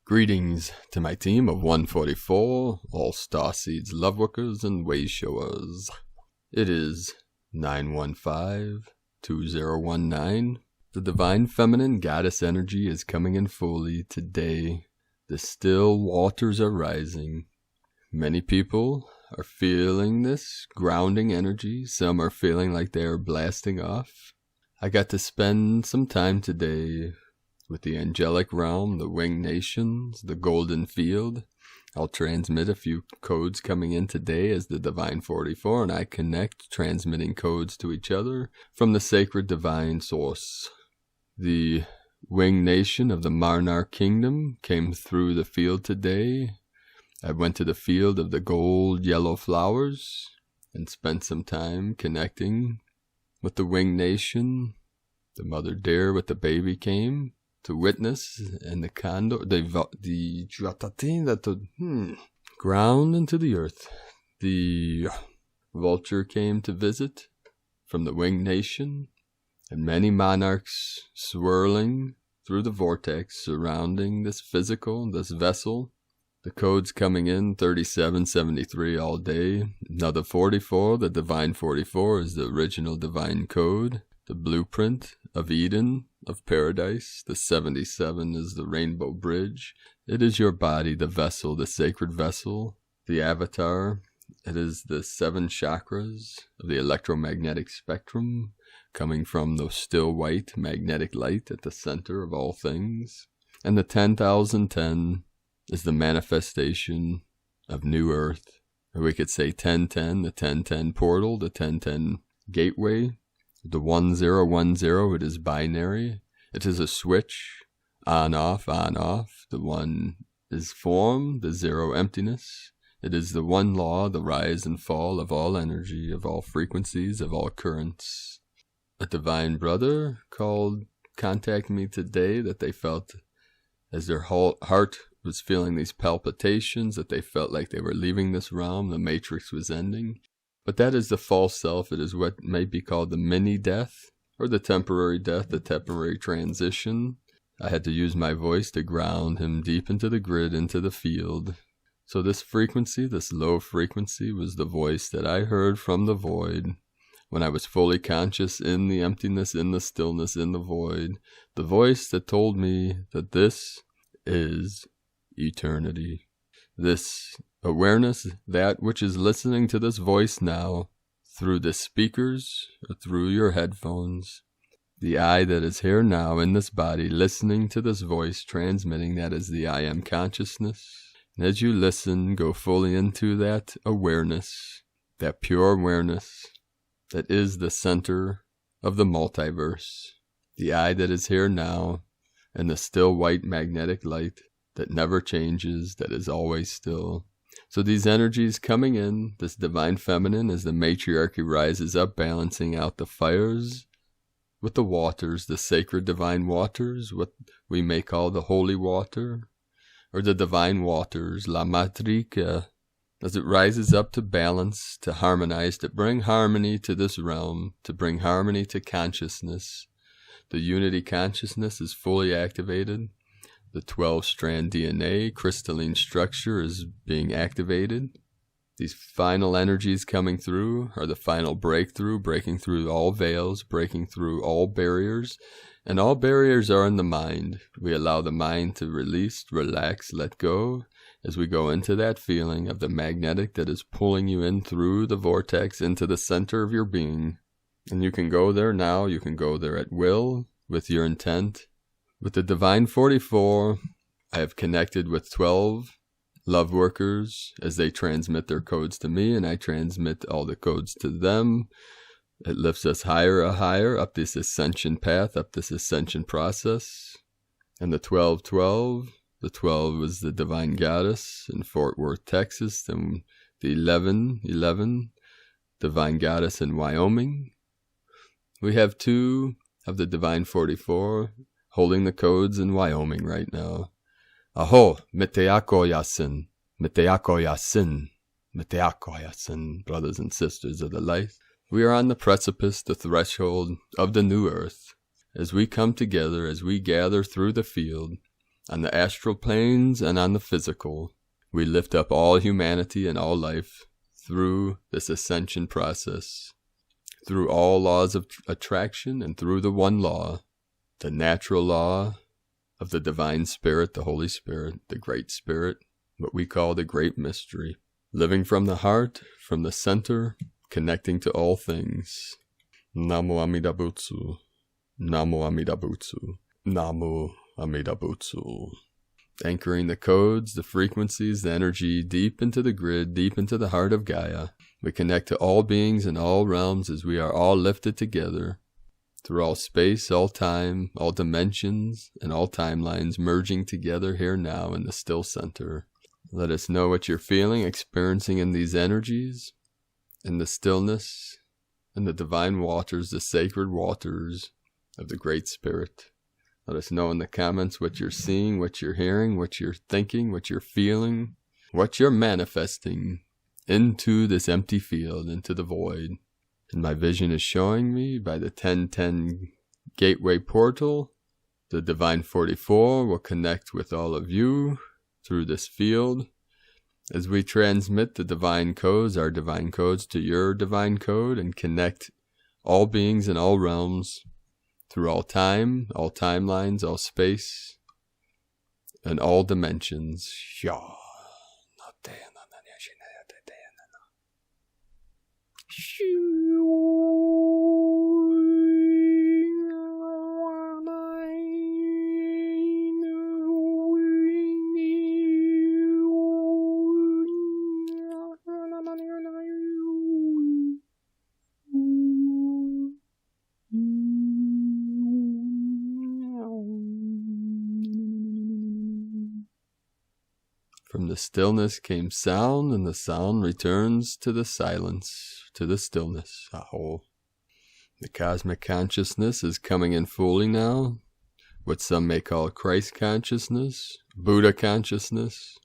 Greetings to my team of 144, all Starseeds, Loveworkers, and Wayshowers. It is 915-2019. The Divine Feminine Goddess energy is coming in fully today. The still waters are rising. Many people are feeling this grounding energy. Some are feeling like they are blasting off. I got to spend some time today with the angelic realm, the winged nations, the golden field. I'll transmit a few codes coming in today as the Divine 44, and I connect, transmitting codes to each other from the sacred divine source. The winged nation of the Marnar Kingdom came through the field today. I went to the field of the gold yellow flowers and spent some time connecting with the winged nation. The mother deer with the baby came to witness, and the condor, ground into the earth. The vulture came to visit from the winged nation, and many monarchs swirling through the vortex surrounding this vessel. The codes coming in 3773 all day. Another 44, the Divine 44 is the original divine code, the blueprint of Eden, of paradise. The 77 is the rainbow bridge. It is your body, the vessel, the sacred vessel, the avatar. It is the 7 chakras of the electromagnetic spectrum coming from the still white magnetic light at the center of all things. And the 10,010 is the manifestation of new earth. Or we could say 1010, the 1010 portal, the 1010 gateway. The 1010, it is binary. It is a switch, on, off, on, off. The 1 is form, the 0 emptiness. It is the one law, the rise and fall of all energy, of all frequencies, of all currents. A divine brother contacted me today that they felt as their heart was feeling these palpitations, that they felt like they were leaving this realm, the matrix was ending. But that is the false self. It is what may be called the mini-death, or the temporary death, the temporary transition. I had to use my voice to ground him deep into the grid, into the field. So this frequency, this low frequency, was the voice that I heard from the void when I was fully conscious in the emptiness, in the stillness, in the void. The voice that told me that this is eternity. This awareness, that which is listening to this voice now, through the speakers, or through your headphones, the I that is here now in this body, listening to this voice, transmitting, that is the I am consciousness. And as you listen, go fully into that awareness, that pure awareness, that is the center of the multiverse. The I that is here now, and the still white magnetic light that never changes, that is always still. So these energies coming in, this divine feminine, as the matriarchy rises up, balancing out the fires with the waters, the sacred divine waters, what we may call the holy water, or the divine waters, la matrica, as it rises up to balance, to harmonize, to bring harmony to this realm, to bring harmony to consciousness. The unity consciousness is fully activated. The 12-strand DNA crystalline structure is being activated. These final energies coming through are the final breakthrough, breaking through all veils, breaking through all barriers. And all barriers are in the mind. We allow the mind to release, relax, let go, as we go into that feeling of the magnetic that is pulling you in through the vortex into the center of your being. And you can go there now. You can go there at will, with your intent. With the Divine 44, I have connected with 12 love workers as they transmit their codes to me, and I transmit all the codes to them. It lifts us higher and higher up this ascension path, up this ascension process. And the 1212, the 12 was the Divine Goddess in Fort Worth, Texas, and the 1111, Divine Goddess in Wyoming. We have 2 of the Divine 44 holding the codes in Wyoming right now. Aho, Meteako Yasin, Meteako Yasin, Meteako Yasin, brothers and sisters of the light. We are on the precipice, the threshold of the new earth. As we come together, as we gather through the field, on the astral planes and on the physical. We lift up all humanity and all life through this ascension process, through all laws of attraction and through the one law, the natural law of the divine spirit, the Holy Spirit, the Great Spirit, what we call the Great Mystery. Living from the heart, from the center, connecting to all things. Namo Amida Butsu. Namo Amida Butsu. Namo Amida Butsu. Anchoring the codes, the frequencies, the energy deep into the grid, deep into the heart of Gaia. We connect to all beings in all realms as we are all lifted together through all space, all time, all dimensions, and all timelines merging together here now in the still center. Let us know what you're feeling, experiencing in these energies, in the stillness, in the divine waters, the sacred waters of the Great Spirit. Let us know in the comments what you're seeing, what you're hearing, what you're thinking, what you're feeling, what you're manifesting into this empty field, into the void. And my vision is showing me by the 1010 gateway portal, the Divine 44 will connect with all of you through this field as we transmit the divine codes, our divine codes, to your divine code and connect all beings in all realms through all time, all timelines, all space, and all dimensions. From the stillness came sound, and the sound returns to the silence, to the stillness. Aho. The cosmic consciousness is coming in fully now, what some may call Christ consciousness, Buddha consciousness,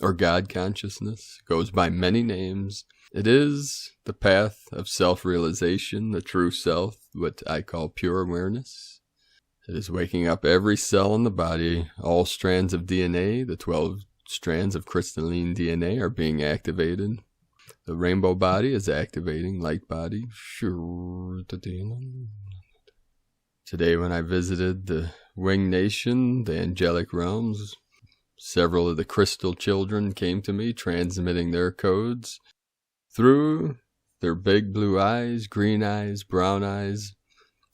or God consciousness. It goes by many names. It is the path of self-realization, the true self, what I call pure awareness. It is waking up every cell in the body, all strands of DNA, the 12 strands of crystalline DNA are being activated. The rainbow body is activating, light body. Today when I visited the Wing Nation, the angelic realms, several of the crystal children came to me transmitting their codes through their big blue eyes, green eyes, brown eyes,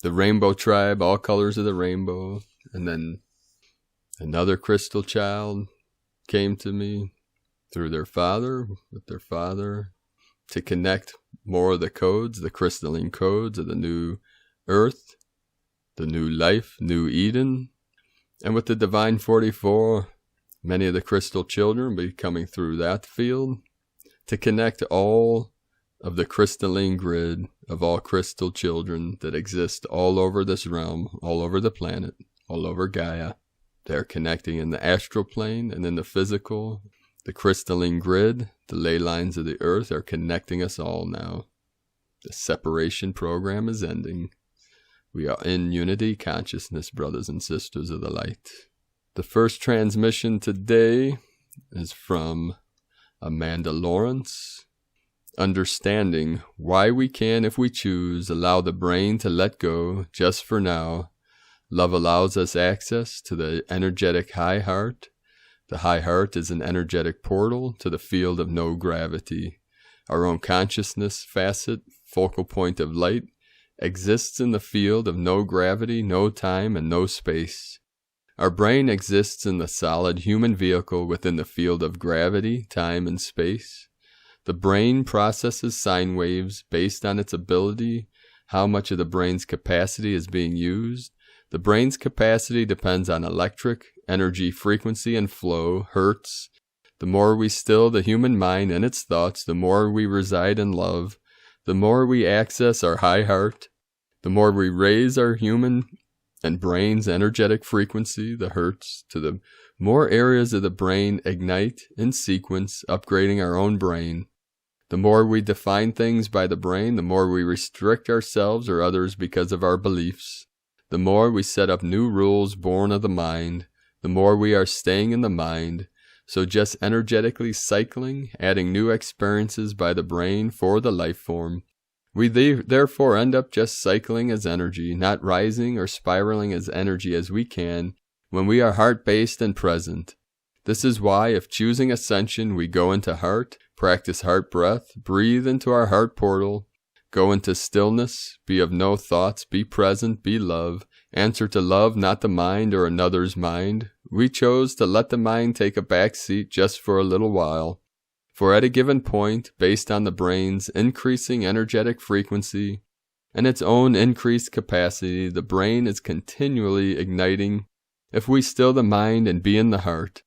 the rainbow tribe, all colors of the rainbow. And then another crystal child came to me through their father, with their father, to connect more of the codes, the crystalline codes of the new earth, the new life, new Eden. And with the Divine 44, many of the crystal children will be coming through that field to connect all of the crystalline grid of all crystal children that exist all over this realm, all over the planet, all over Gaia. They're connecting in the astral plane and in the physical. The crystalline grid, the ley lines of the earth are connecting us all now. The separation program is ending. We are in unity consciousness, brothers and sisters of the light. The first transmission today is from Amanda Lawrence. Understanding why we can, if we choose, allow the brain to let go just for now. Love allows us access to the energetic high heart. The high heart is an energetic portal to the field of no gravity. Our own consciousness facet, focal point of light, exists in the field of no gravity, no time, and no space. Our brain exists in the solid human vehicle within the field of gravity, time, and space. The brain processes sine waves based on its ability, how much of the brain's capacity is being used. The brain's capacity depends on electric, energy, frequency, and flow, hertz. The more we still the human mind and its thoughts, the more we reside in love, the more we access our high heart, the more we raise our human and brain's energetic frequency, the hertz, to the more areas of the brain ignite in sequence, upgrading our own brain. The more we define things by the brain, the more we restrict ourselves or others because of our beliefs. The more we set up new rules born of the mind, the more we are staying in the mind. So just energetically cycling, adding new experiences by the brain for the life form. We therefore end up just cycling as energy, not rising or spiraling as energy as we can when we are heart-based and present. This is why, if choosing Ascension, we go into heart, practice heart breath, breathe into our heart portal, go into stillness, be of no thoughts, be present, be love, answer to love, not the mind or another's mind. We chose to let the mind take a back seat just for a little while. For at a given point, based on the brain's increasing energetic frequency and its own increased capacity, the brain is continually igniting. If we still the mind and be in the heart,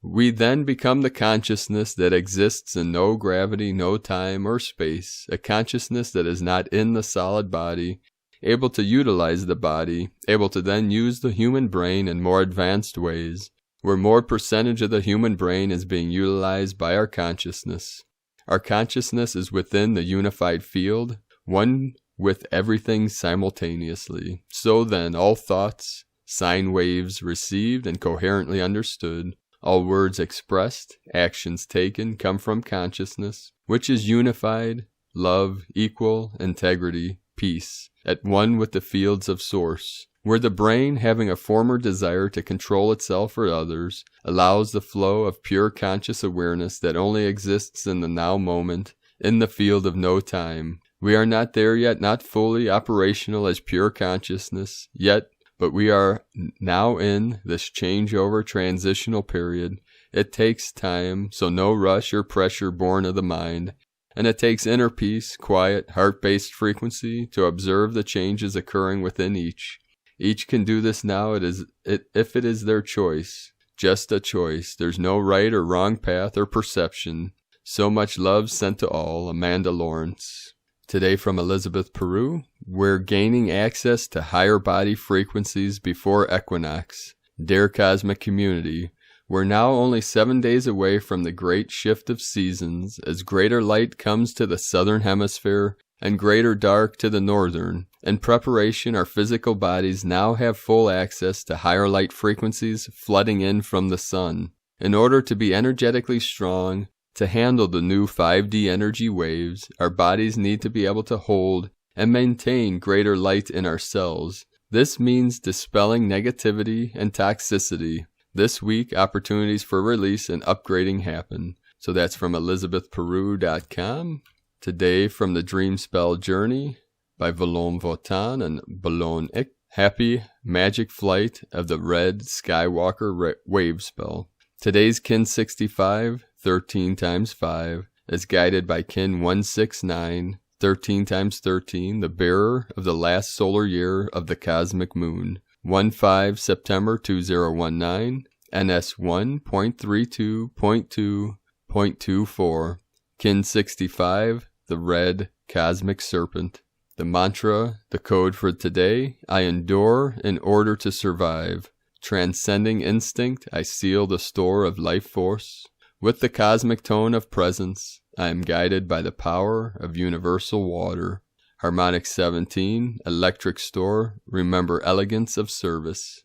we then become the consciousness that exists in no gravity, no time or space, a consciousness that is not in the solid body, able to utilize the body, able to then use the human brain in more advanced ways, where more percentage of the human brain is being utilized by our consciousness. Our consciousness is within the unified field, one with everything simultaneously. So then, all thoughts, sine waves received and coherently understood, all words expressed, actions taken, come from consciousness, which is unified, love, equal, integrity, peace, at one with the fields of source, where the brain, having a former desire to control itself or others, allows the flow of pure conscious awareness that only exists in the now moment, in the field of no time. We are not there yet, not fully operational as pure consciousness yet, but we are now in this changeover transitional period. It takes time, so no rush or pressure born of the mind. And it takes inner peace, quiet, heart-based frequency to observe the changes occurring within each. Each can do this now if it is their choice. Just a choice. There's no right or wrong path or perception. So much love sent to all. Amanda Lawrence. Today from Elizabeth, Peru. We're gaining access to higher body frequencies before Equinox. Dear Cosmic Community, we're now only 7 days away from the great shift of seasons, as greater light comes to the southern hemisphere and greater dark to the northern. In preparation, our physical bodies now have full access to higher light frequencies flooding in from the sun. In order to be energetically strong, to handle the new 5D energy waves, our bodies need to be able to hold and maintain greater light in our cells. This means dispelling negativity and toxicity. This week, opportunities for release and upgrading happen. So that's from ElizabethPeru.com. Today from the Dream Spell Journey by Valon Votan and Balon Icke. Happy magic flight of the red Skywalker wave spell. Today's Kin 65, 13 times 5, is guided by Kin 169, 13 times 13, the bearer of the last solar year of the cosmic moon. 1-5 September 2019, NS 1.32.2.24, Kin 65, the red cosmic serpent. The mantra, the code for today: I endure in order to survive. Transcending instinct, I seal the store of life force. With the cosmic tone of presence, I am guided by the power of universal water. Harmonic 17, electric store, remember elegance of service.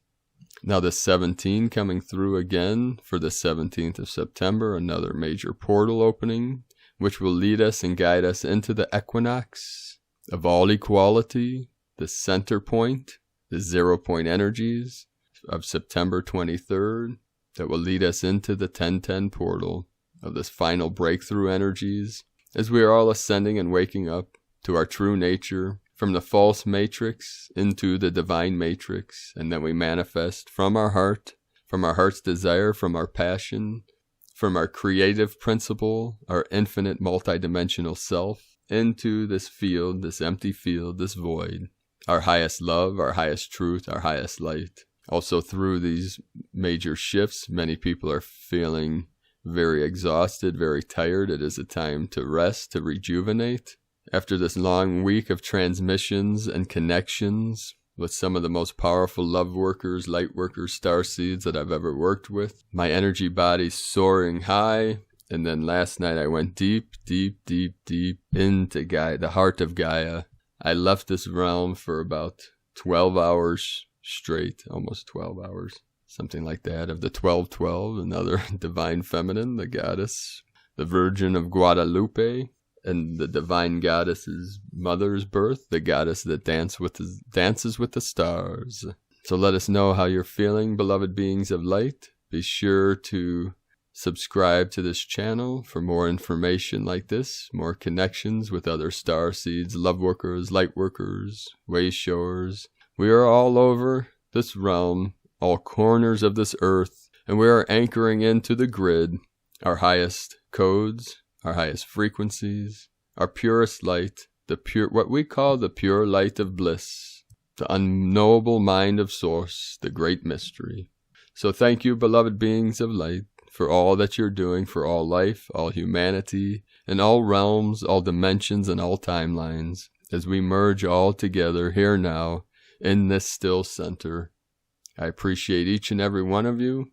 Now the 17 coming through again for the 17th of September, another major portal opening, which will lead us and guide us into the equinox of all equality, the center point, the 0 point energies of September 23rd, that will lead us into the 1010 portal of this final breakthrough energies, as we are all ascending and waking up to our true nature, from the false matrix into the divine matrix, and then we manifest from our heart, from our heart's desire, from our passion, from our creative principle, our infinite multidimensional self, into this field, this empty field, this void, our highest love, our highest truth, our highest light. Also through these major shifts, many people are feeling very exhausted, very tired. It is a time to rest, to rejuvenate. After this long week of transmissions and connections with some of the most powerful love workers, light workers, starseeds that I've ever worked with, my energy body's soaring high. And then last night I went deep, deep, deep, deep into Gaia, the heart of Gaia. I left this realm for about 12 hours straight, almost 12 hours. something like that, of the 1212, another divine feminine, the goddess, the Virgin of Guadalupe, and the divine goddess's mother's birth, the goddess that dances with the stars. So let us know how you're feeling, beloved beings of light. Be sure to subscribe to this channel for more information like this, more connections with other starseeds, lovewalkers, lightworkers, wayshowers. We are all over this realm, all corners of this earth, and we are anchoring into the grid our highest codes, our highest frequencies, our purest light, what we call the pure light of bliss, the unknowable mind of source, the great mystery. So thank you, beloved beings of light, for all that you're doing for all life, all humanity, and all realms, all dimensions, and all timelines, as we merge all together here now in this still center. I appreciate each and every one of you.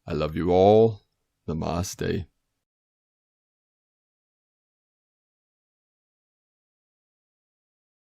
I love you all. Namaste.